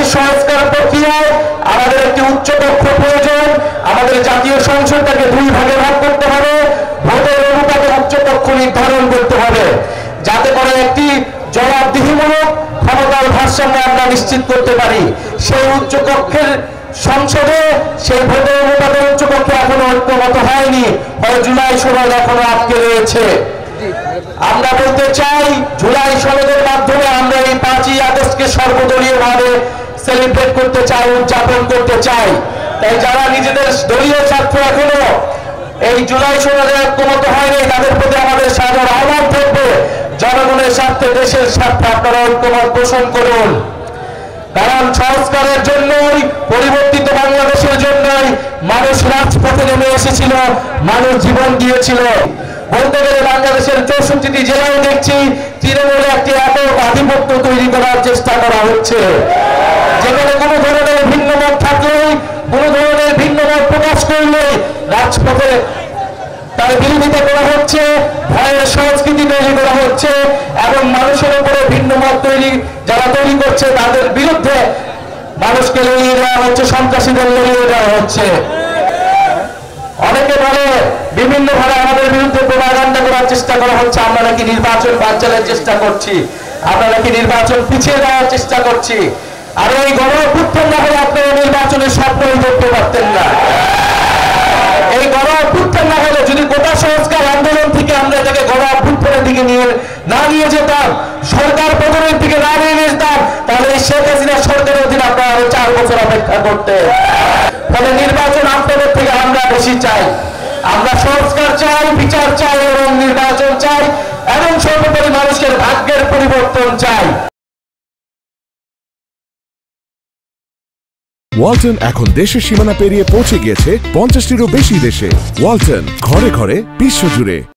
বাংলাদেশের সংস্কার প্রক্রিয়ায় আমাদের একটি উচ্চকক্ষ প্রয়োজন। আমাদের জাতীয় সংসদটাকে দুই ভাগে ভাগ করতে হবে, ভোটের অনুপাতে উচ্চকক্ষ নির্ধারণ করতে হবে, যাতে করে একটি জবাবদিহিমূলক ক্ষমতার ভারসাম্য আমরা নিশ্চিত করতে পারি। সেই উচ্চকক্ষের সংসদে সেই ভোটের অনুপাতে উচ্চকক্ষে এখনো ঐক্যমত হয়নি, জুলাই সনদ এখনো আটকে রয়েছে। আমরা বলতে চাই, জুলাই সনদের মাধ্যমে আমরা এই 5ই আগস্টকে সর্বদলীয়ভাবে সেলিব্রেট করতে চাই, উদযাপন করতে চাই। তাই যারা নিজেদের দলীয় স্বার্থ এখনো এই জুলাই সনদে ঐক্যমত হয়নি, তাদের প্রতি আমাদের সাদর আহ্বান থাকবে, জনগণের স্বার্থে, দেশের স্বার্থে আপনারা ঐক্যমত পোষণ করুন। কারণ সংস্কারের জন্যই, পরিবর্তিত বাংলাদেশের জন্যই মানুষ রাজপথে নেমে এসেছিল, মানুষ জীবন দিয়েছিল। বলতে গেলে বাংলাদেশের 64টি জেলায় দেখছি তৃণমূলে একটি একক আধিপত্য তৈরি করার চেষ্টা করা হচ্ছে, যেখানে কোনো ধরনের ভিন্ন মত থাকলেই, কোনো ধরনের ভিন্ন মত প্রকাশ করলে রাজপথে তার বিরোধিতা করা হচ্ছে, ভয়ের সংস্কৃতি তৈরি করা হচ্ছে এবং মানুষের উপরে ভিন্ন মত যারা তৈরি করছে তাদের বিরুদ্ধে মানুষকে লড়িয়ে দেওয়া হচ্ছে, সন্ত্রাসীদের লড়িয়ে দেওয়া হচ্ছে। অনেকে বলে বিভিন্নভাবে আমাদের বিরুদ্ধে প্রোপাগান্ডা করার চেষ্টা করা হচ্ছে, আমরা নাকি নির্বাচন বানচালের চেষ্টা করছি, আমরা নাকি নির্বাচন পিছিয়ে দেওয়ার চেষ্টা করছি। আর এই গণ-অভ্যুত্থান না হলে আপনারা নির্বাচনের স্বপ্নই দেখতে পারতেন না। এই গণ-অভ্যুত্থান না হলে, যদি গোটা সংস্কার আন্দোলন থেকে আমরা এটাকে গণ-অভ্যুত্থানের দিকে না নিয়ে যেতাম, সরকার পতনের দিকে না নিয়ে যেতাম, তাহলে এই শেখ হাসিনা সরকারের অধীনে আপনারা আরো 4 বছর অপেক্ষা করতে। ফলে নির্বাচন আপনাদের থেকে আমরা বেশি চাই। আমরা সংস্কার চাই, বিচার চাই এবং নির্বাচন চাই এবং সর্বোপরি মানুষের ভাগ্যের পরিবর্তন চাই। ওয়ালটন এখন দেশের সীমানা পেরিয়ে পৌঁছে গিয়েছে 50টিরও বেশি দেশে। ওয়ালটন, ঘরে ঘরে, বিশ্বজুড়ে।